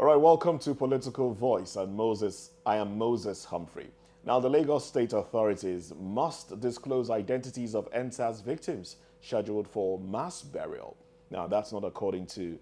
All right, welcome to Political Voice. I am Moses Humphrey. Now, the Lagos State authorities must disclose identities of EndSARS victims scheduled for mass burial. Now, that's not according to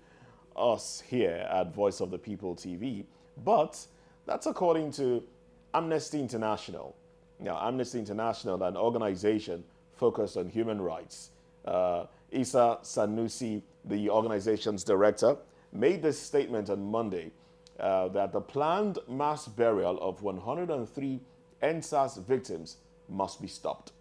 us here at Voice of the People TV, but that's according to Amnesty International. Now, Amnesty International, an organization focused on human rights, Isa Sanusi, the organization's director, made this statement on Monday that the planned mass burial of 103 EndSARS victims must be stopped.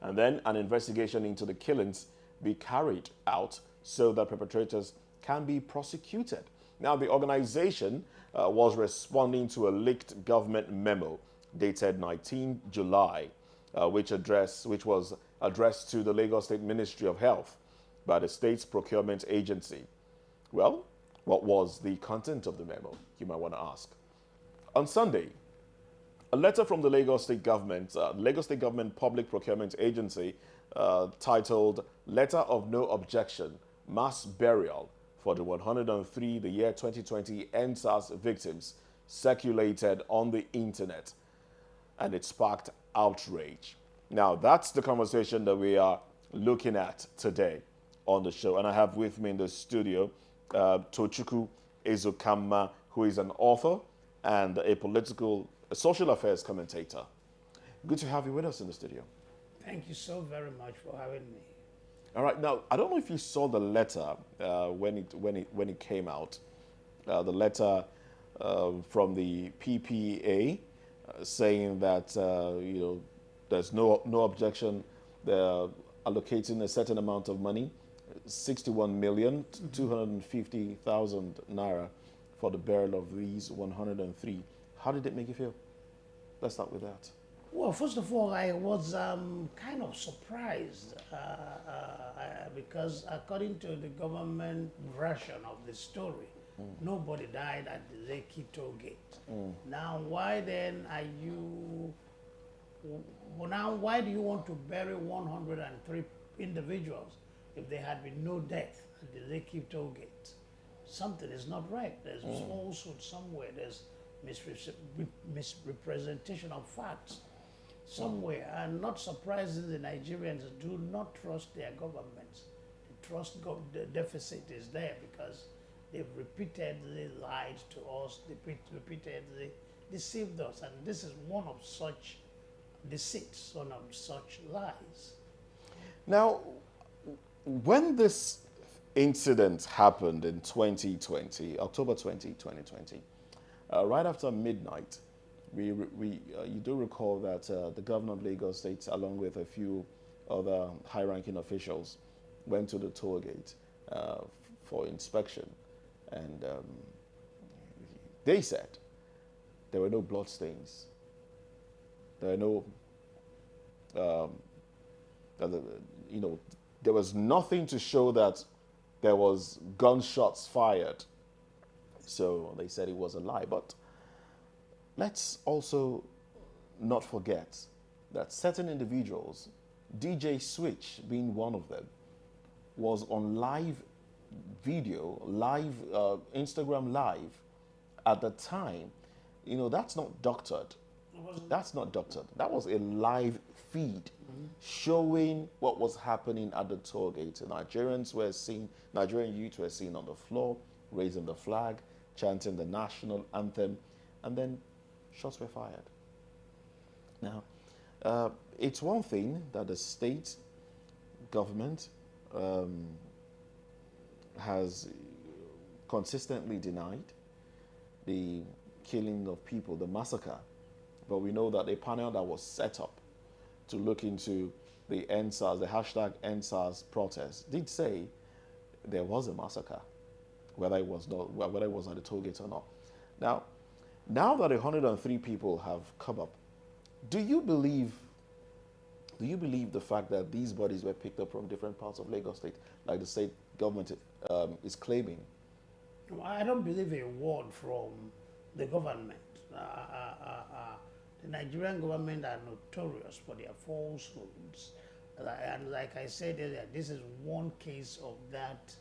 And then an investigation into the killings be carried out so that perpetrators can be prosecuted. Now, the organization was responding to a leaked government memo dated 19 July, which was addressed to the Lagos State Ministry of Health by the state's procurement agency. Well, what was the content of the memo, you might want to ask. On Sunday, a letter from the Lagos State Government Public Procurement Agency titled Letter of No Objection, Mass Burial for the 103 the year 2020 EndSARS victims circulated on the internet, and it sparked outrage. Now, that's the conversation that we are looking at today on the show. And I have with me in the studio Tochukwu Ezokama, who is an author and a social affairs commentator. Good to have you with us in the studio. Thank you so very much for having me. All right, now I don't know if you saw the letter when it came out. The letter from the PPA saying that there's no objection. They're allocating a certain amount of money, 61,250,000 naira for the burial of these 103. How did it make you feel? Let's start with that. Well, first of all, I was kind of surprised because according to the government version of the story, nobody died at the Lekki toll gate. Now, why then are you... Now, why do you want to bury 103 individuals if there had been no death at the Lekki toll gate? Something is not right. There's falsehood somewhere. There's misrepresentation of facts somewhere. And not surprisingly, the Nigerians do not trust their governments. The deficit is there because they've repeatedly lied to us, they repeatedly deceived us. And this is one of such deceits, one of such lies. Now, when this incident happened in 2020, October 2020, right after midnight, you do recall that the governor of Lagos State, along with a few other high-ranking officials, went to the toll gate for inspection, and they said there were no blood stains. There were no, there was nothing to show that there was gunshots fired. So they said it was a lie. But let's also not forget that certain individuals, DJ Switch being one of them, was on live video, Instagram live at the time. That's not doctored. That's not doctored. That was a live feed showing what was happening at the toll gate. Nigerian youth were seen on the floor, raising the flag, chanting the national anthem, and then shots were fired. Now, it's one thing that the state government has consistently denied the killing of people, the massacre. But we know that a panel that was set up to look into the EndSARS, the hashtag EndSARS protest, did say there was a massacre, whether it was at the toll gate or not. Now that 103 people have come up, do you believe the fact that these bodies were picked up from different parts of Lagos State, like the state government is claiming? I don't believe a word from the government. The Nigerian government are notorious for their falsehoods. And like I said earlier, this is one case of that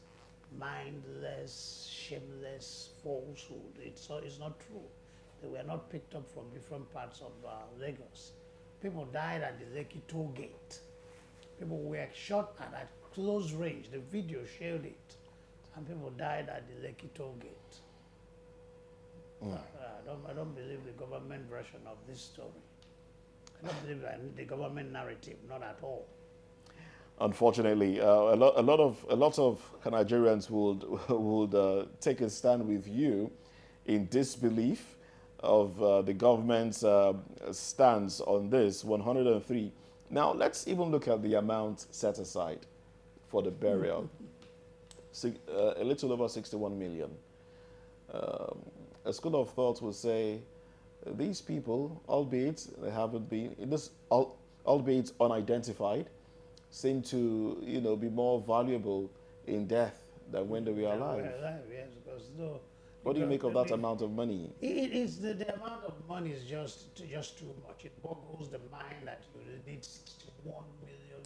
mindless shameless falsehood. It's not true. They were not picked up from different parts of Lagos. People died at the Lekki toll gate. People were shot at close range. The video showed it. And people died at the Lekki toll gate. I don't believe the government version of this story. I don't believe the government narrative, not at all. Unfortunately, a lot of Nigerians would take a stand with you in disbelief of the government's stance on this 103. Now, let's even look at the amount set aside for the burial. A little over 61 million. A school of thought will say these people, albeit they haven't been, albeit unidentified, seem to, be more valuable in death than when they were alive. Yes, because what do you make of that amount of money? It is the amount of money is just too much. It boggles the mind that you need 61 million.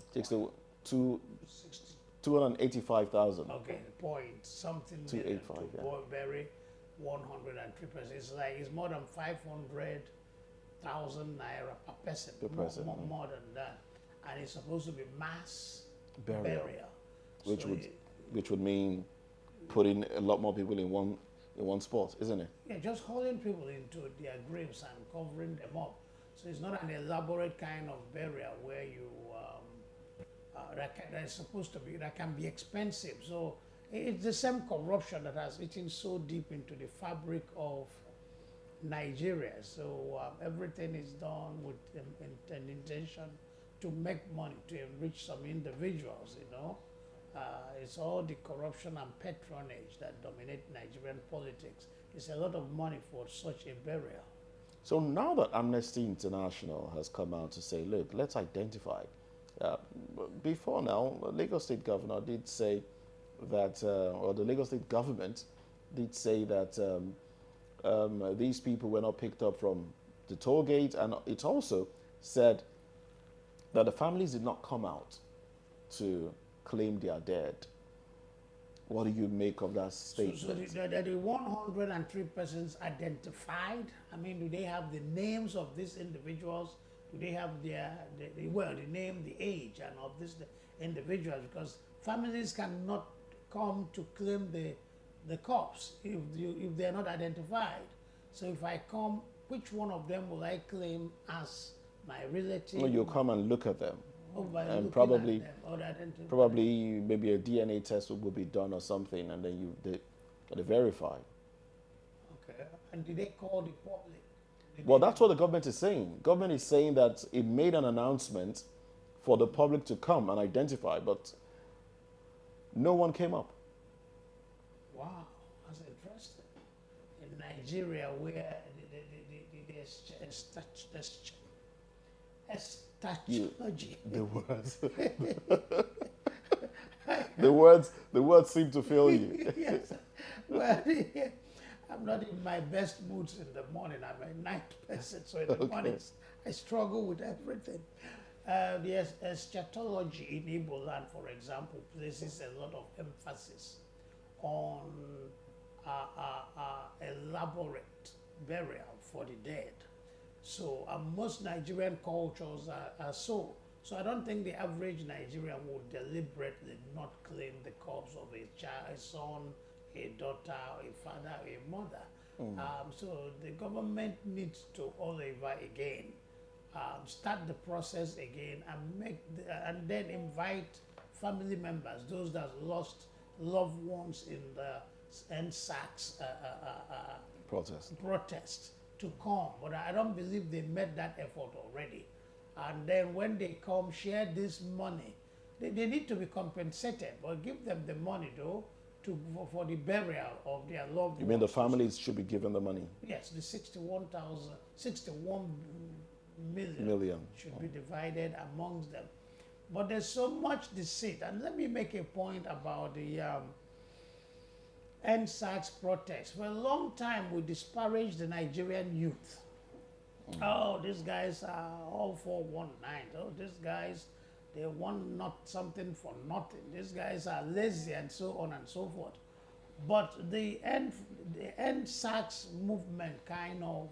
285,000. Okay, point something 285, million to bury 103 persons. It's more than 500,000 naira per person. More than that, and it's supposed to be mass burial. Which would mean putting a lot more people in one spot, isn't it? Yeah, just hauling people into their graves and covering them up. So it's not an elaborate kind of burial where you that is supposed to be, that can be expensive. So it's the same corruption that has eaten so deep into the fabric of Nigeria. So everything is done with an intention to make money, to enrich some individuals, It's all the corruption and patronage that dominate Nigerian politics. It's a lot of money for such a burial. So now that Amnesty International has come out to say, look, let's identify. Before now, the Lagos State Governor did say that, or the Lagos State government did say that these people were not picked up from the toll gate, and it also said that the families did not come out to claim they are dead. What do you make of that statement? So the 103 persons identified, do they have the names of these individuals? Do they have the name, the age, and of these individuals? Because families cannot come to claim the corpse if they're not identified. So if I come, which one of them will I claim as my relative? No, you'll come and look at them. And probably maybe a DNA test will be done or something, and then they verify. Okay. And did they call the public? Well, that's what the government is saying. Government is saying that it made an announcement for the public to come and identify, but no one came up. Wow, that's interesting. In Nigeria, where the words seem to fail you. Yes. Well, I'm not in my best moods in the morning. I'm a night person, so in the mornings I struggle with everything. The eschatology in Igbo land, for example, places a lot of emphasis on elaborate burial for the dead. So most Nigerian cultures are so. So I don't think the average Nigerian would deliberately not claim the corpse of a child, a son, a daughter, a father, a mother. So the government needs to all over again, start the process again, and and then invite family members, those that lost loved ones in the EndSARS protest, to come. But I don't believe they made that effort already. And then when they come, share this money. They need to be compensated, but give them the money though for the burial of their loved ones. You mean the families should be given the money? Yes, the 61 million should be divided amongst them. But there's so much deceit. And let me make a point about the EndSARS protest. For a long time, we disparaged the Nigerian youth. Oh, these guys are all 419. Oh, these guys, they want not something for nothing. These guys are lazy and so on and so forth. But the EndSARS movement kind of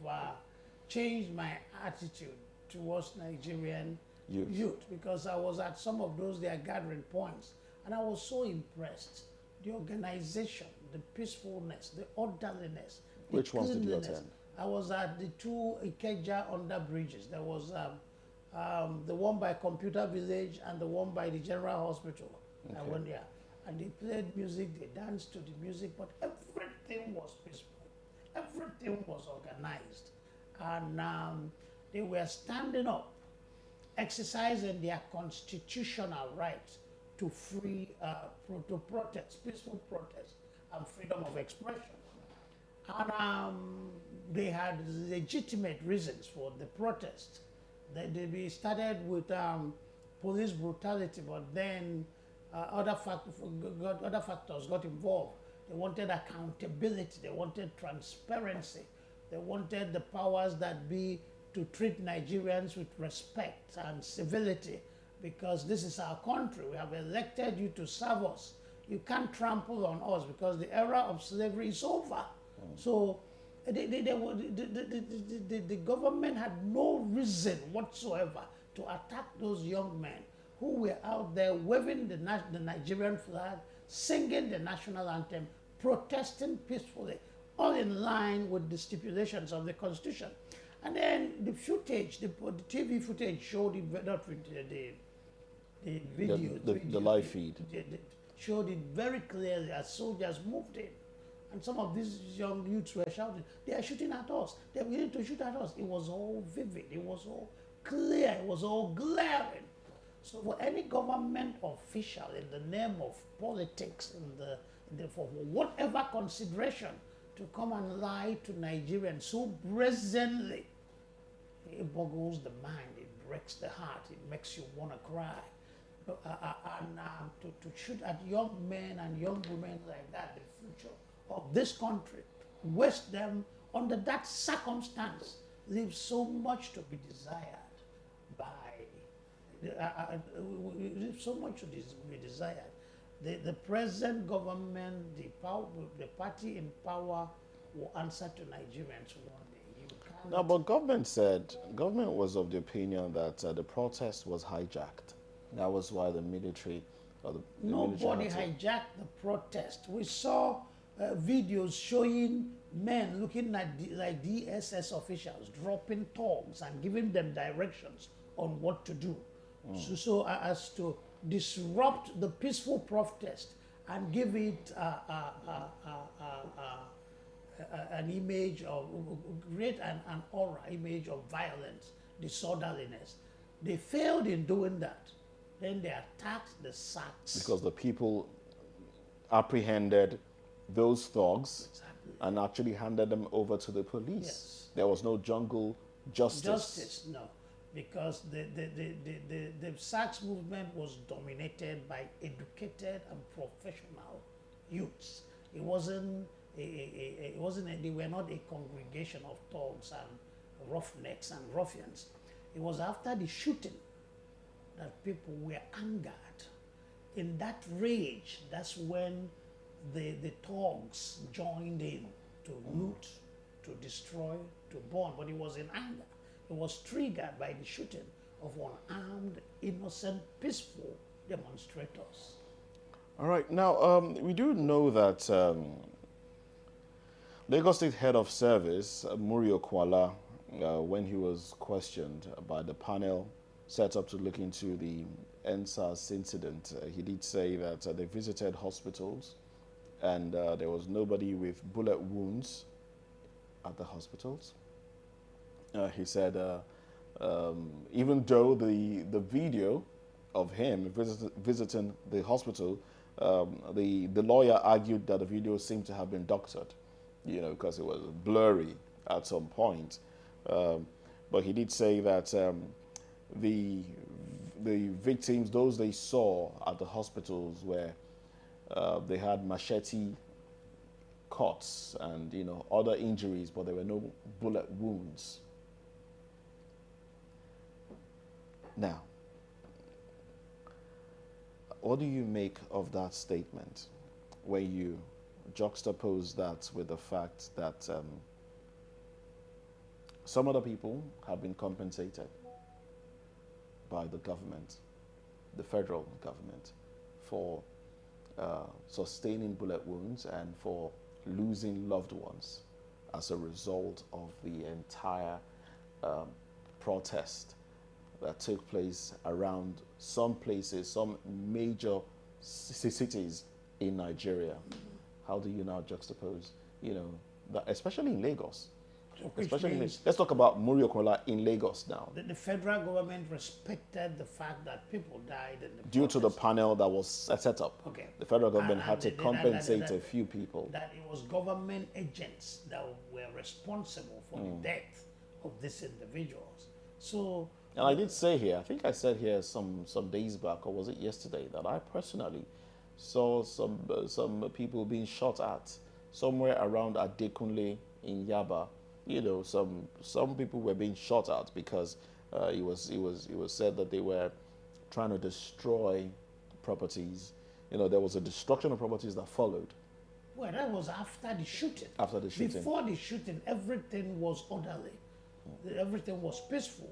changed my attitude towards Nigerian youth, because I was at some of those their gathering points, and I was so impressed. The organization, the peacefulness, the orderliness. The Which ones did you cleanliness. attend? I was at the two Ikeja under bridges. There was the one by Computer Village and the one by the General Hospital. I went there, and they played music, they danced to the music, but everything was peaceful. Everything was organized. And they were standing up, exercising their constitutional right to free, to protest, peaceful protest, and freedom of expression. And they had legitimate reasons for the protest. They started with police brutality, but then other factors got involved. They wanted accountability, they wanted transparency, they wanted the powers that be to treat Nigerians with respect and civility, because this is our country. We have elected you to serve us. You can't trample on us because the era of slavery is over. So the government had no reason whatsoever to attack those young men who were out there waving the Nigerian flag, singing the national anthem, protesting peacefully, all in line with the stipulations of the Constitution. And then the footage, the TV footage showed it, not the video, the live feed. Showed it very clearly as soldiers moved in. And some of these young youths were shouting, they are shooting at us, they are beginning to shoot at us. It was all vivid, it was all clear, it was all glaring. So for any government official in the name of politics, for whatever consideration, to come and lie to Nigerians so brazenly, it boggles the mind, it breaks the heart, it makes you want to cry. To shoot at young men and young women like that, the future of this country, waste them under that circumstance, leaves so much to be desired leaves so much to be desired. The present government, the party in power will answer to Nigerians one day. No, but government was of the opinion that the protest was hijacked. That was why the military, nobody hijacked the protest. We saw videos showing men looking like DSS officials dropping tongues and giving them directions on what to do, so as to disrupt the peaceful protest and give it an image of, create an aura, image of violence, disorderliness. They failed in doing that. Then they attacked the SACs. Because the people apprehended those thugs and actually handed them over to the police. Yes. There was no jungle justice. Justice, no. Because the SACs movement was dominated by educated and professional youths. They were not a congregation of thugs and roughnecks and ruffians. It was after the shooting that people were angered. In that rage, that's when the thugs joined in to loot, to destroy, to burn. But it was in anger. It was triggered by the shooting of unarmed, innocent, peaceful demonstrators. All right. Now, we do know that Lagos State Head of Service, Muri Okwala, when he was questioned by the panel set up to look into the EndSARS incident, he did say that they visited hospitals and there was nobody with bullet wounds at the hospitals. He said, even though the video of him visiting the hospital, the lawyer argued that the video seemed to have been doctored, because it was blurry at some point. But he did say that the victims, those they saw at the hospitals, where they had machete cuts and other injuries, but there were no bullet wounds. Now, what do you make of that statement, where you juxtapose that with the fact that some other people have been compensated by the government, the federal government, for sustaining bullet wounds and for losing loved ones as a result of the entire protest that took place around some places, some major cities in Nigeria. How do you now juxtapose, that, especially in Lagos? Let's talk about Muriokola in Lagos now. The federal government respected the fact that people died in the due to the panel that was set up. Okay. The federal government had to compensate a few people. That it was government agents that were responsible for the death of these individuals. So. And I did say here, I think I said here some days back, or was it yesterday, that I personally saw some people being shot at somewhere around Adekunle in Yaba. Some people were being shot at because it was said that they were trying to destroy properties. There was a destruction of properties that followed. Well, that was after the shooting. After the shooting. Before the shooting, everything was orderly. Everything was peaceful.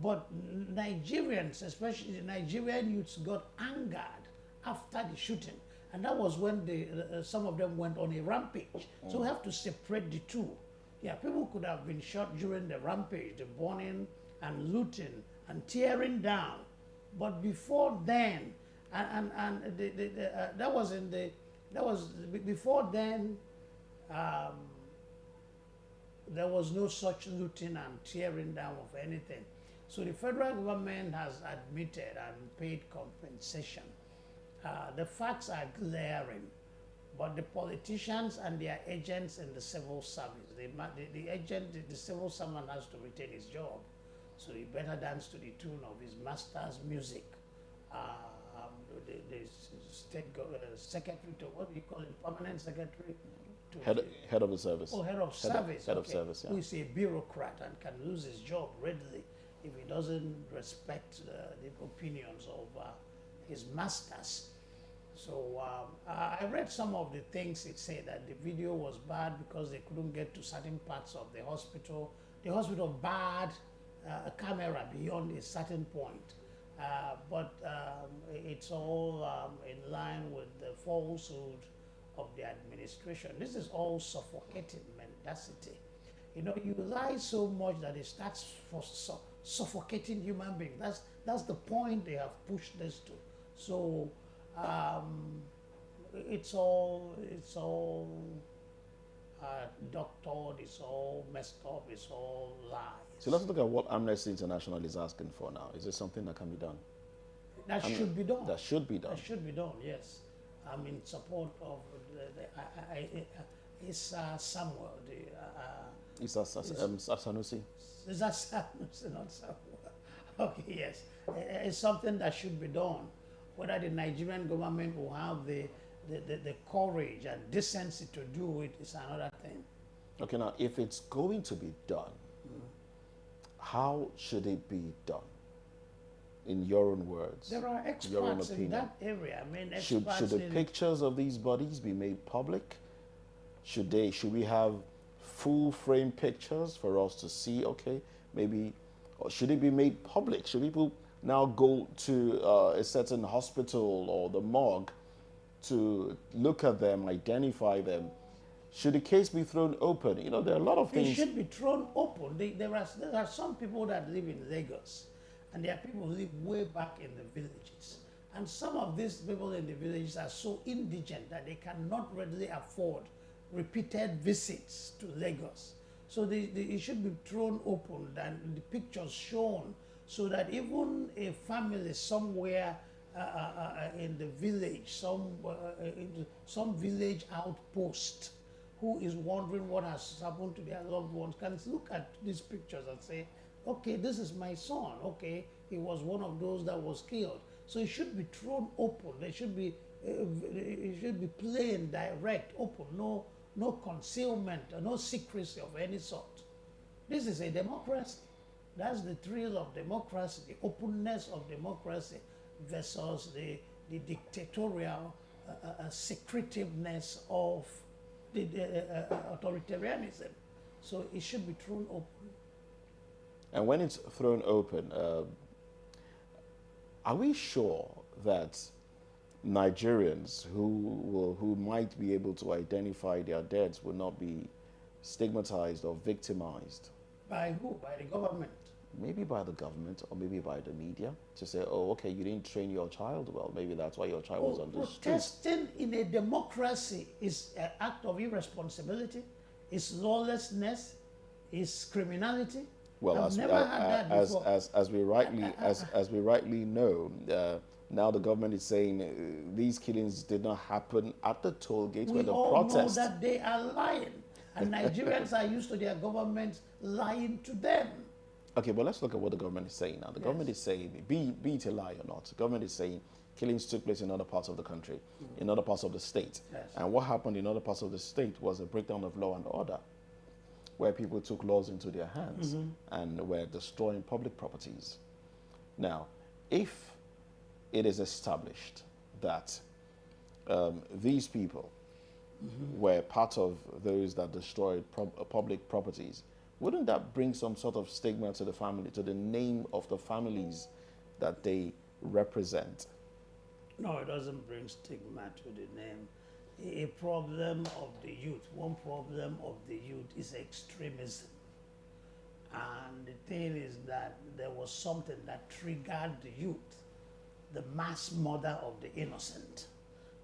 But Nigerians, especially the Nigerian youths, got angered after the shooting. And that was when some of them went on a rampage. So we have to separate the two. Yeah, people could have been shot during the rampage, the burning and looting and tearing down. But before then, before then, there was no such looting and tearing down of anything. So the federal government has admitted and paid compensation. The facts are glaring. But the politicians and their agents in the civil service, the civil servant has to retain his job. So he better dance to the tune of his master's music. The state secretary to, what do you call it, permanent secretary? To head of the service. Oh, head of service. Head of service, yeah. Who is a bureaucrat and can lose his job readily if he doesn't respect the opinions of his masters. So I read some of the things it said, that the video was bad because they couldn't get to certain parts of the hospital. The hospital barred a camera beyond a certain point. But it's all in line with the falsehood of the administration. This is all suffocating mendacity. You lie so much that it starts suffocating human beings. That's the point they have pushed this to. So it's all doctored, it's all messed up, it's all lies. So let's look at what Amnesty International is asking for now. Is there something that can be done? That should be done. That should be done. That should be done, yes. I'm in support of Samuel. Sanusi? Is that Sanusi, not Samuel? Okay, yes. It's something that should be done. Whether the Nigerian government will have the courage and decency to do it is another thing. Okay, now, if it's going to be done, how should it be done? In your own words. There are experts in that area. I mean, should the pictures of these bodies be made public? Should we have full frame pictures for us to see? Okay, maybe, or should it be made public? Should people now go to a certain hospital or the morgue to look at them, identify them? Should the case be thrown open? There are a lot of things. It should be thrown open. There are some people that live in Lagos, and there are people who live way back in the villages. And some of these people in the villages are so indigent that they cannot readily afford repeated visits to Lagos. So it should be thrown open and the pictures shown, so that even a family somewhere in the village, some village outpost, who is wondering what has happened to their loved ones, can look at these pictures and say, okay, this is my son. Okay, he was one of those that was killed. So it should be thrown open. It should be plain, direct, open. No concealment, no secrecy of any sort. This is a democracy. That's the thrill of democracy, the openness of democracy versus the dictatorial secretiveness of authoritarianism. So it should be thrown open. And when it's thrown open, are we sure that Nigerians who might be able to identify their deaths will not be stigmatized or victimized? By who? By the government. Maybe by the government or maybe by the media to say, oh, okay, you didn't train your child well. Maybe that's why your child was on the street. Protesting in a democracy is an act of irresponsibility, is lawlessness, is criminality. Well, I've never had that before. as we rightly know, now the government is saying these killings did not happen at the toll gate where the protest. We all know that they are lying, and Nigerians are used to their government lying to them. Okay, but let's look at what the government is saying now. The government is saying, be it a lie or not, the government is saying killings took place in other parts of the country, in other parts of the state. Yes. And what happened in other parts of the state was a breakdown of law and order, where people took laws into their hands and were destroying public properties. Now, if it is established that these people were part of those that destroyed public properties, wouldn't that bring some sort of stigma to the family, to the name of the families that they represent? No, it doesn't bring stigma to the name. A problem of the youth, one problem of the youth is extremism. And the thing is that there was something that triggered the youth, the mass murder of the innocent,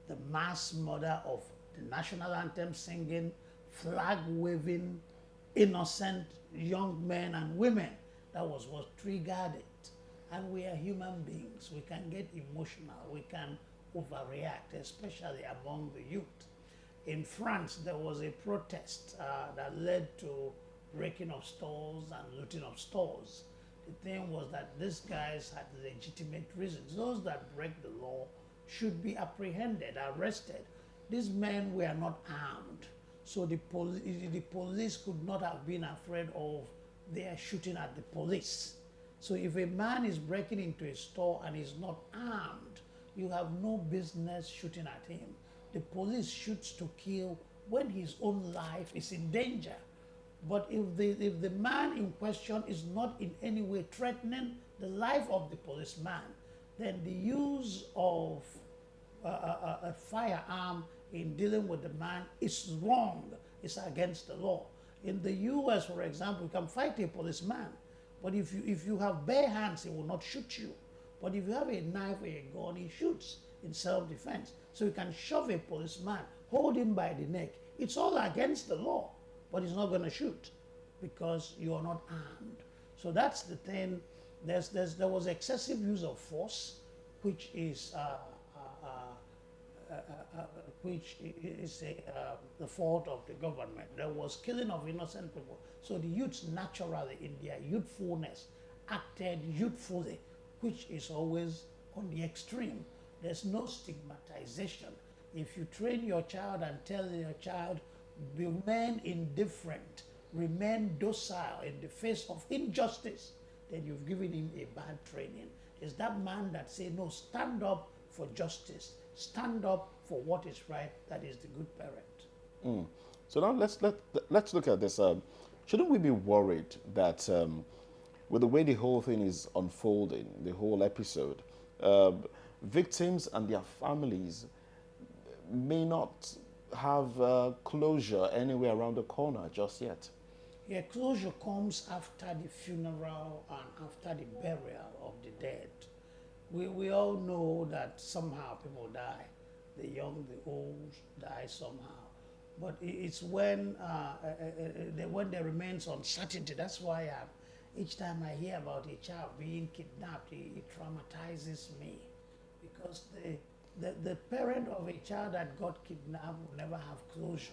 the mass murder of the national anthem singing, flag waving, innocent young men and women. That was what triggered it. And we are human beings. We can get emotional. We can overreact, especially among the youth. In France, there was a protest that led to breaking of stores and looting of stores. The thing was that these guys had legitimate reasons. Those that break the law should be apprehended, arrested. These men were not armed. So the police could not have been afraid of their shooting at the police. So if a man is breaking into a store and is not armed, you have no business shooting at him. The police shoots to kill when his own life is in danger. But if the man in question is not in any way threatening the life of the policeman, then the use of a firearm in dealing with the man is wrong. It's against the law. In the US, for example, you can fight a policeman, but if you have bare hands, he will not shoot you. But if you have a knife or a gun, he shoots in self-defense. So you can shove a policeman, hold him by the neck. It's all against the law, but he's not going to shoot because you are not armed. So that's the thing. There was excessive use of force, which is the fault of the government. There was killing of innocent people. So the youths naturally, in their youthfulness, acted youthfully, which is always on the extreme. There's no stigmatization. If you train your child and tell your child, remain indifferent, remain docile in the face of injustice, then you've given him a bad training. It's that man that say, no, stand up for justice, stand up for what is right, that is the good parent. So now let's look at this. Shouldn't we be worried that with the way the whole thing is unfolding, the whole episode, victims and their families may not have closure anywhere around the corner just yet? Yeah, closure comes after the funeral and after the burial of the dead. We all know that somehow people die. The young, the old die somehow. But it's when there remains uncertainty. That's why each time I hear about a child being kidnapped, it traumatizes me. Because the parent of a child that got kidnapped will never have closure.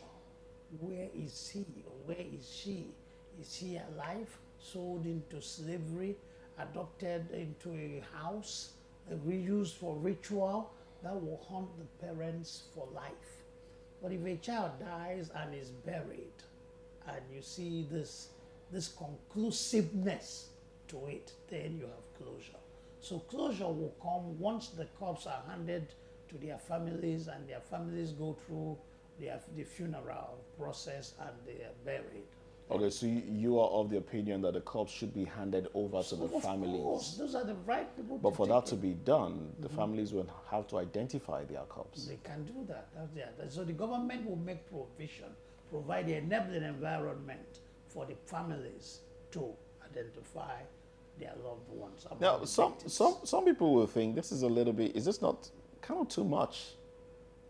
Where is he or where is she? Is he alive, sold into slavery, adopted into a house, reused for ritual? That will haunt the parents for life. But if a child dies and is buried, and you see this conclusiveness to it, then you have closure. So closure will come once the corpses are handed to their families and their families go through the funeral process and they are buried. Okay, so you are of the opinion that the corpse should be handed over to the Of families. course, those are the right people But to for take that to it. be done, the families will have to identify their corpse. They can do that. So the government will make provision, provide the enabling environment for the families to identify their loved ones. Now, the some victims. some people will think this is a little bit. Is this not kind of too much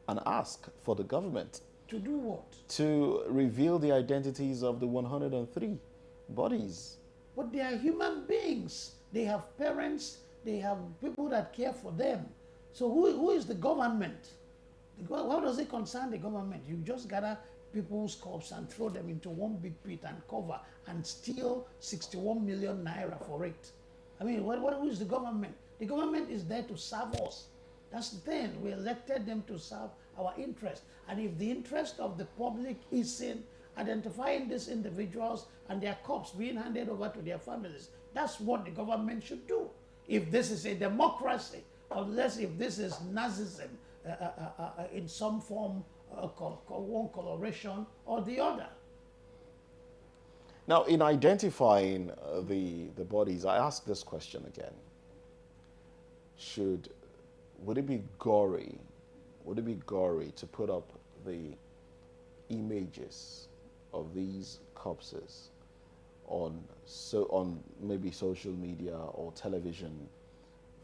an ask for the government To do what? to reveal the identities of the 103 bodies? But they are human beings. They have parents. They have people that care for them. So who is the government? How does it concern the government? You just gather people's corpses and throw them into one big pit and cover and steal 61 million naira for it. I mean, who is the government? The government is there to serve us. That's the thing. We elected them to serve our interest. And if the interest of the public is in identifying these individuals and their corpses being handed over to their families, that's what the government should do. If this is a democracy, unless if this is Nazism in some form, one coloration or the other. Now, in identifying the bodies, I ask this question again. Would it be gory? Would it be gory to put up the images of these corpses on maybe social media or television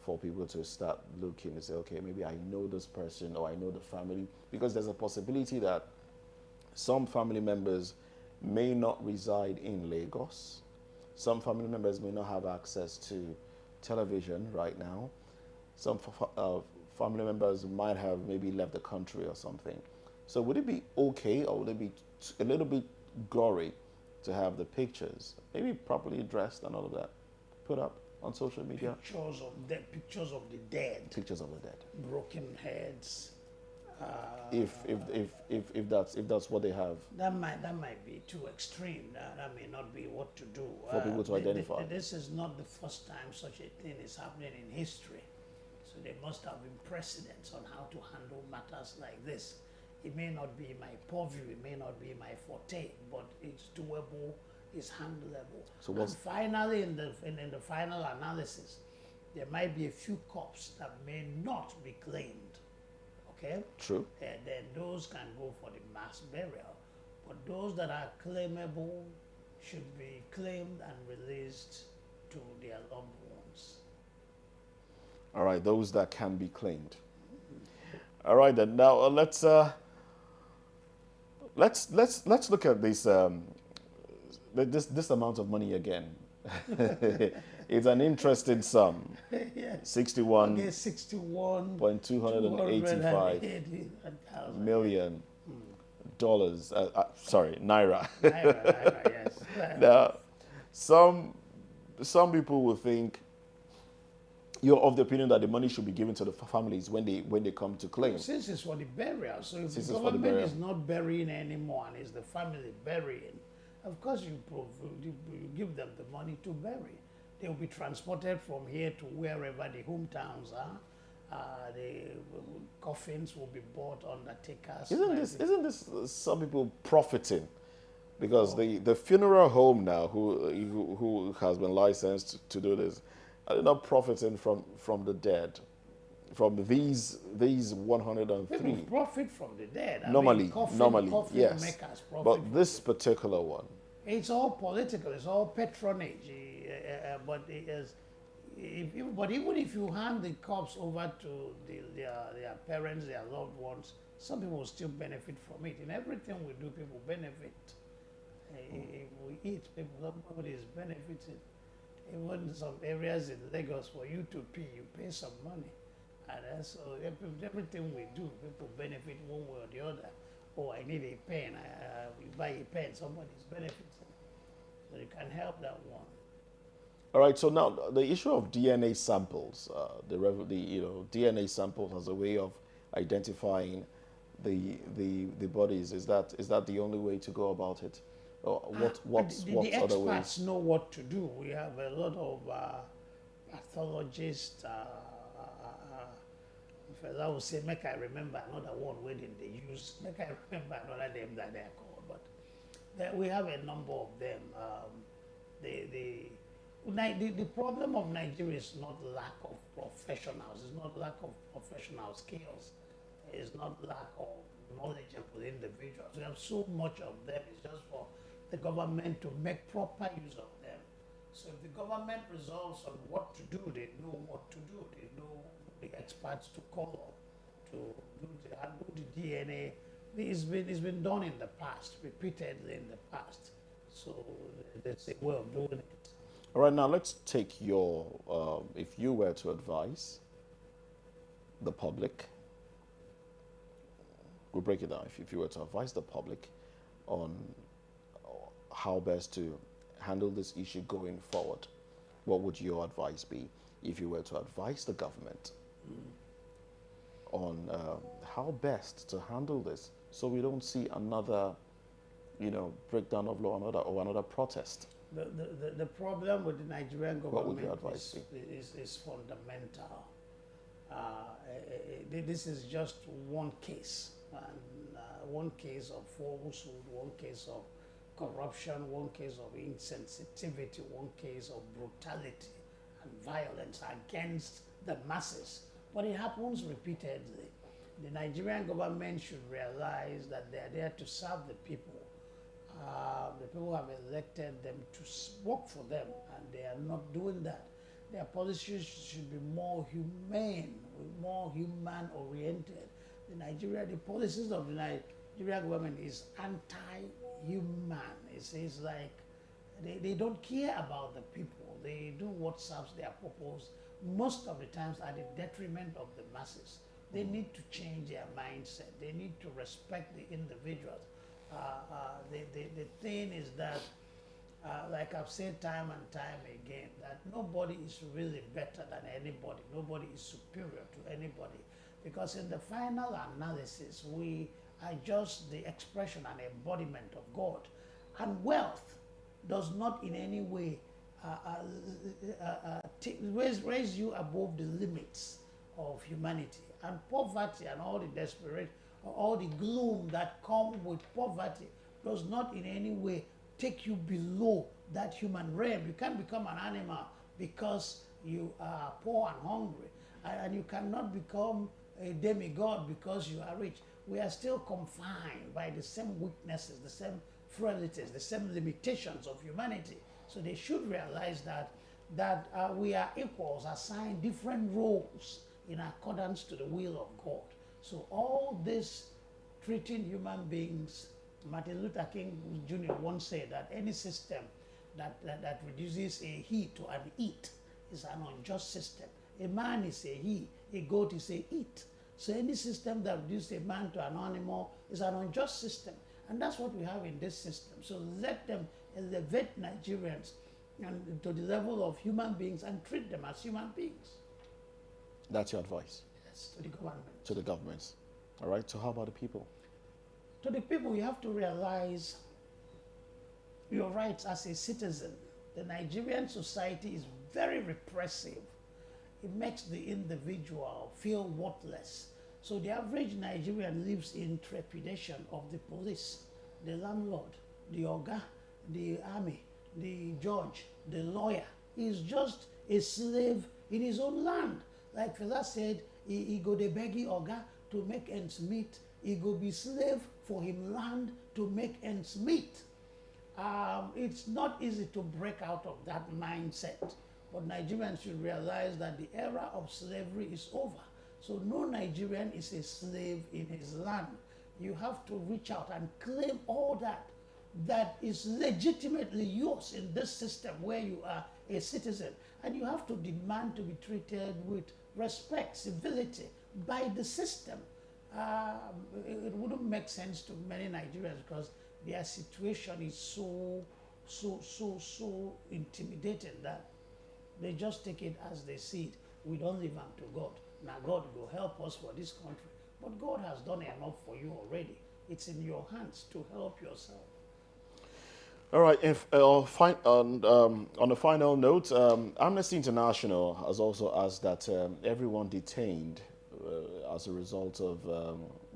for people to start looking and say, okay, maybe I know this person or I know the family? Because there's a possibility that some family members may not reside in Lagos. Some family members may not have access to television right now. Some family members might have maybe left the country or something. So would it be okay, or would it be a little bit gory to have the pictures, maybe properly dressed and all of that, put up on social media? Pictures of the dead. Pictures of the dead. Broken heads. If that's what they have. That might be too extreme. That may not be what to do. For people to identify. This is not the first time such a thing is happening in history. So there must have been precedents on how to handle matters like this. It may not be my purview, it may not be my forte, but it's doable, it's handleable. So and finally, in the final analysis, there might be a few corpses that may not be claimed. Okay? True. And then those can go for the mass burial. But those that are claimable should be claimed and released to their loved ones. All right, those that can be claimed. All right, then. Now let's look at this this amount of money again. It's an interesting sum. Yes. 61.285 million dollars. Sorry, naira. Naira, yes. Now, some people will think you're of the opinion that the money should be given to the families when they come to claim. Since it's for the burial, so if Since the it's for the government burial. is not burying anymore and it's the family burying, of course you give them the money to bury. They will be transported from here to wherever the hometowns are. The coffins will be bought, undertakers. Isn't this some people profiting? Because the funeral home now, who has been licensed to do this, are they not profiting from the dead, from these 103? People profit from the dead. Normally, coffin yes. makers profit. But this particular one, It's all political. It's all patronage. But it is. But even if you hand the corpse over to their parents, their loved ones, some people will still benefit from it. In everything we do, people benefit. If we eat, somebody is benefiting. Even some areas in Lagos, for you to pee, you pay some money. And so everything we do, people benefit one way or the other. Oh, I need a pen. You buy a pen, somebody's benefiting. So you can help that one. all right. So now the issue of DNA samples, DNA samples as a way of identifying the bodies. Is that the only way to go about it? Or what's the other ways? experts know what to do. We have a lot of pathologists, I would say, make I remember another one wording they use, make I remember another name that they are called. But we have a number of them. The problem of Nigeria is not lack of professionals, it's not lack of professional skills, it's not lack of knowledgeable individuals. We have so much of them, it's just for the government to make proper use of them. So if the government resolves on what to do, they know what to do, they know the experts to call to do the DNA. It's been done in the past, repeatedly in the past. So that's a way of doing it. All right, now let's take your, if you were to advise the public, we'll break it down. If you were to advise the public on how best to handle this issue going forward, what would your advice be? If you were to advise the government on how best to handle this, so we don't see another, breakdown of law or another protest. The problem with the Nigerian government What would your advice be? is fundamental. This is just one case, and one case of falsehood, one case of corruption, one case of insensitivity, one case of brutality and violence against the masses. But it happens repeatedly. The Nigerian government should realize that they are there to serve the people. The people have elected them to work for them, and they are not doing that. Their policies should be more humane, more human-oriented. The policies of the Nigerian government is anti-human. It's like they don't care about the people. They do what serves their purpose most of the times at the detriment of the masses. They need to change their mindset. They need to respect the individuals. The thing is that, like I've said time and time again, that nobody is really better than anybody. Nobody is superior to anybody. Because in the final analysis, we are just the expression and embodiment of God. And wealth does not in any way raise you above the limits of humanity. And poverty and all the desperation, all the gloom that comes with poverty does not in any way take you below that human realm. You can't become an animal because you are poor and hungry. And you cannot become a demigod because you are rich. We are still confined by the same weaknesses, the same frailties, the same limitations of humanity. So they should realize that we are equals, assigned different roles in accordance to the will of God. So all this treating human beings, Martin Luther King Jr. once said that any system that reduces a he to an it is an unjust system. A man is a he, a goat is a it. So any system that reduces a man to an animal is an unjust system. And that's what we have in this system. So let them elevate Nigerians and to the level of human beings and treat them as human beings. That's your advice? Yes, to the government. To the governments. All right, so how about the people? To the people, you have to realize your rights as a citizen. The Nigerian society is very repressive. It makes the individual feel worthless. So the average Nigerian lives in trepidation of the police, the landlord, the oga, the army, the judge, the lawyer. He's just a slave in his own land. Like Fela said, he go the beggy oga to make ends meet. He go be slave for him land to make ends meet. It's not easy to break out of that mindset. But Nigerians should realize that the era of slavery is over. So no Nigerian is a slave in his land. You have to reach out and claim all that is legitimately yours in this system where you are a citizen. And you have to demand to be treated with respect, civility by the system. It wouldn't make sense to many Nigerians because their situation is so intimidating that they just take it as they see it. We don't leave unto God. Now God will help us for this country. But God has done enough for you already. It's in your hands to help yourself. All right. If on a final note, Amnesty International has also asked that everyone detained as a result of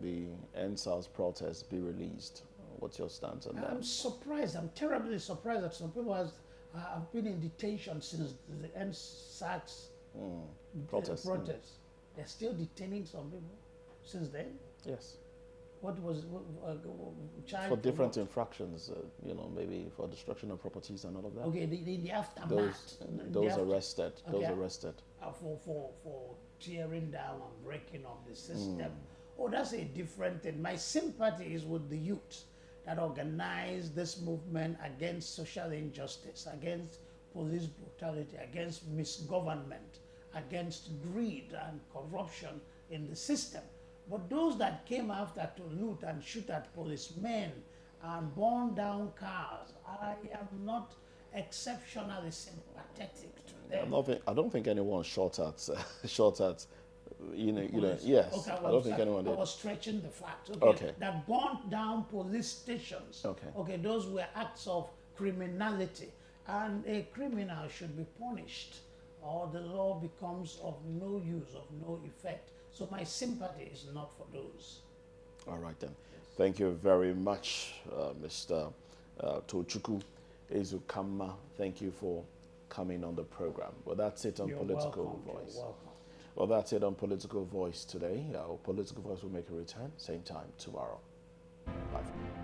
the EndSARS protests be released. What's your stance on that? I'm surprised. I'm terribly surprised that some people have been in detention since the EndSARS Protests. They're still detaining some people since then. Yes. What was charged For different what? infractions, maybe for destruction of properties and all of that. Okay, the aftermath. Those arrested. Okay. Those arrested. For tearing down and breaking up the system. Oh, that's a different thing. My sympathy is with the youth that organized this movement against social injustice, against police brutality, against misgovernment, against greed and corruption in the system. But those that came after to loot and shoot at policemen and burn down cars, I am not exceptionally sympathetic to them. I don't think anyone shot at Police. yes. Okay, I don't think anyone I did. was stretching the facts. Okay. That burnt down police stations. Okay. Those were acts of criminality, and a criminal should be punished, or the law becomes of no use, of no effect. So my sympathy is not for those. All right then. Thank you very much, Mr. Tochukwu Ezukama. Thank you for coming on the program. Well, that's it on You're Political welcome. Voice. You're welcome. Well, that's it on Political Voice today. Our Political Voice will make a return, same time tomorrow. Bye for now.